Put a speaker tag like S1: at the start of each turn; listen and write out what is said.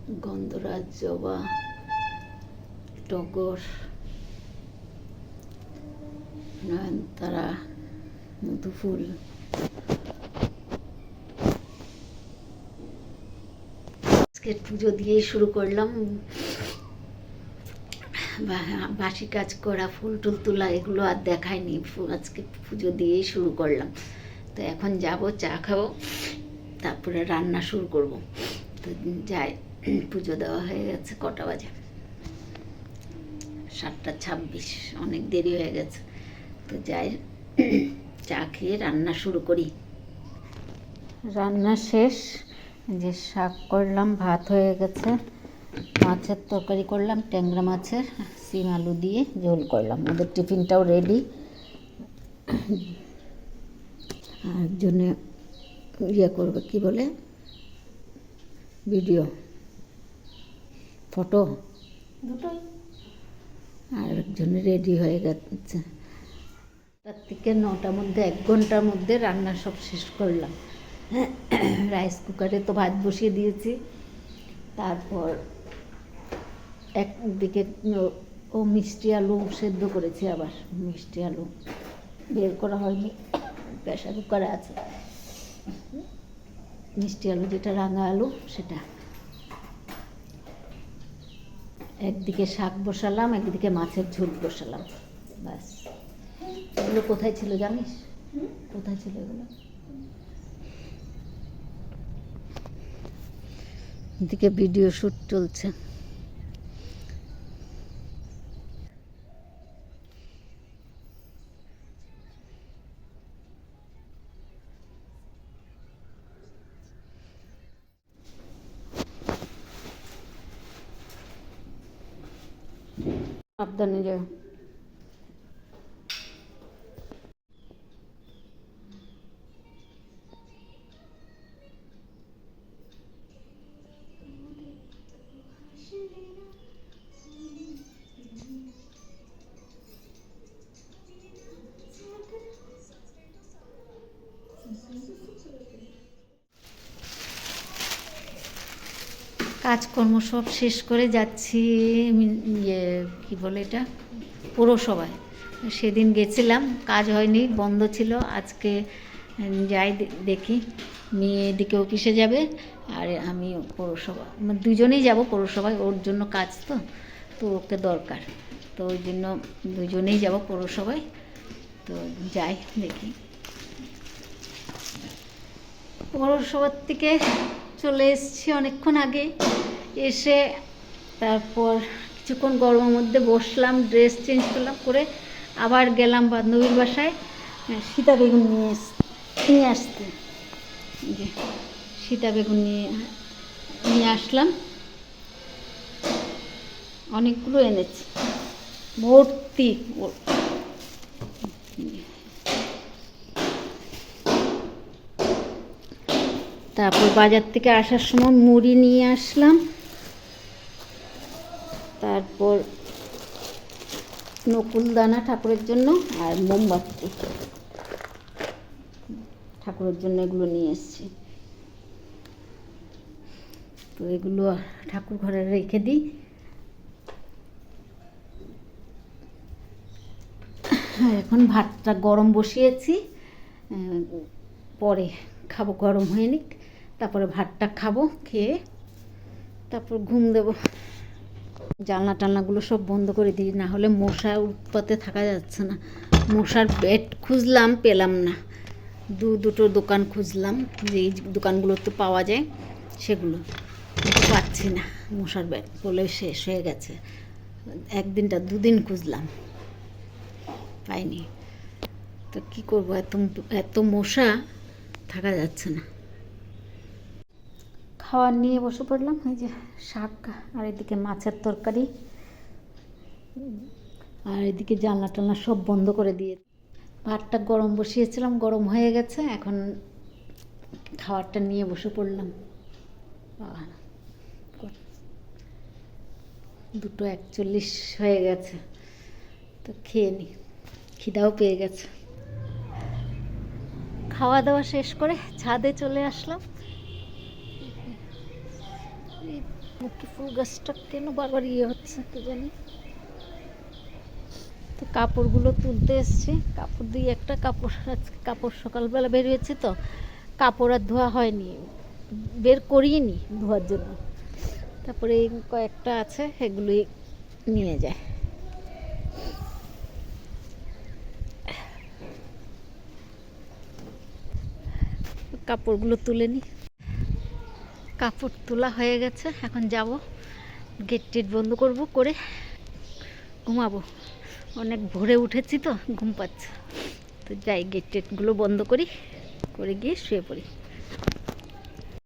S1: গন্ধরাজ, জবা, টগর, নয়নতারা, মধুফুল, আজকে পুজো দিয়েই শুরু করলাম। বাসি কাজ করা, ফুল টুল তোলা এগুলো আর দেখায়নি, আজকে পুজো দিয়েই শুরু করলাম। তো এখন যাব, চা খাবো, তারপরে রান্না শুরু করব। তো যাই, পুজো দেওয়া হয়ে গেছে, কটা বাজে? 7:26, অনেক দেরি হয়ে গেছে। তো যাই, চা খেয়ে রান্না শুরু করি। রান্না শেষ, যে শাক করলাম, ভাত হয়ে গেছে, মাছের তরকারি করলাম, ট্যাংরা মাছের, সিম আলু দিয়ে ঝোল করলাম। ওদের টিফিনটাও রেডি। আর জন্যে ইয়ে করবে, কি বলে, ভিডিও, ফটো দুটোই। আর একজনে রেডি হয়ে গেছে। তার থেকে 9টার মধ্যে, 1 ঘন্টার মধ্যে রান্না সব শেষ করলাম। রাইস কুকারে তো ভাত বসিয়ে দিয়েছি। তারপর একদিকে ও মিষ্টি আলু সেদ্ধ করেছি, আবার মিষ্টি আলু বের করা হয়নি, প্রেসার কুকারে আছে মিষ্টি আলু, যেটা রাঙা আলু সেটা। একদিকে শাক বসালাম, একদিকে মাছের ঝোল বসালাম, ব্যাস। এগুলো কোথায় ছিল জানিস? কোথায় ছিল এগুলো? এদিকে ভিডিও শ্যুট চলছে। সাবধানে যাও। কাজকর্ম সব শেষ করে যাচ্ছি, ইয়ে কী বলে এটা, পৌরসভায়। সেদিন গেছিলাম, কাজ হয়নি, বন্ধ ছিল। আজকে যাই, দেখি। মেয়ে এদিকে অফিসে যাবে, আর আমি পৌরসভা, দুজনেই যাব পৌরসভায়। ওর জন্য কাজ, তো ওকে দরকার, তো ওই জন্য দুজনেই যাব পৌরসভায়। তো যাই, দেখি। পৌরসভার থেকে চলে এসেছি অনেকক্ষণ আগে। এসে তারপর কিছুক্ষণ গরমের মধ্যে বসলাম, ড্রেস চেঞ্জ করলাম, করে আবার গেলাম বান্ধবীর বাসায় সীতা বেগুন নিয়ে আসতে। যে সীতা বেগুন নিয়ে আসলাম, অনেকগুলো এনেছি, ভর্তি। তারপর বাজার থেকে আসার সময় মুড়ি নিয়ে আসলাম। তারপর নকুলদানা ঠাকুরের জন্য, আর মোমবাতি ঠাকুরের জন্য, এগুলো নিয়ে এসেছি। তো এগুলো ঠাকুর ঘরে রেখে দিই। এখন ভাতটা গরম বসিয়েছি, পরে খাবো, গরম হয়ে নিক, তারপরে ভাতটা খাবো, খেয়ে তারপর ঘুম দেবো। জানলা টালনাগুলো সব বন্ধ করে দিই, না হলে মশার উৎপাতে থাকা যাচ্ছে না। মশার বেড খুঁজলাম, পেলাম না। দুটো দোকান খুঁজলাম, যেই দোকানগুলোতে পাওয়া যায় সেগুলো, পাচ্ছি না। মশার বেড বলে শেষ হয়ে গেছে। 2 দিন খুঁজলাম, পাইনি। তো কী করবো, এত মশা, থাকা যাচ্ছে না। খাবার নিয়ে বসে পড়লাম, এই যে শাক, আর এদিকে মাছের তরকারি, আর এদিকে জানলা টালনা সব বন্ধ করে দিয়ে ভাতটা গরম বসিয়েছিলাম, গরম হয়ে গেছে। এখন খাবারটা নিয়ে বসে পড়লাম। 2:41 হয়ে গেছে, তো খেয়ে নি, খিদাও পেয়ে গেছে। খাওয়া দাওয়া শেষ করে ছাদে চলে আসলাম। সূর্যমুখী ফুল গাছটা কেন বারবার হচ্ছে কি জানি। তো কাপড়গুলো তুলতে এসছি, কাপড় দিয়ে একটা কাপড়, আজকে কাপড় সকালবেলা বের হয়েছে তো কাপড় আর ধোয়া হয়নি, বের করিনি ধোয়ার জন্য। তারপরে এই কয়েকটা আছে এগুলোই নিয়ে যায়। কাপড়গুলো তুলে নিই। কাপড় তোলা হয়ে গেছে, এখন যাব গেট টেট বন্ধ করব, করে ঘুমাবো। অনেক ভোরে উঠেছি তো ঘুম পাচ্ছে, তো যাই গেট টেটগুলো বন্ধ করি, করে গিয়ে শুয়ে পড়ি।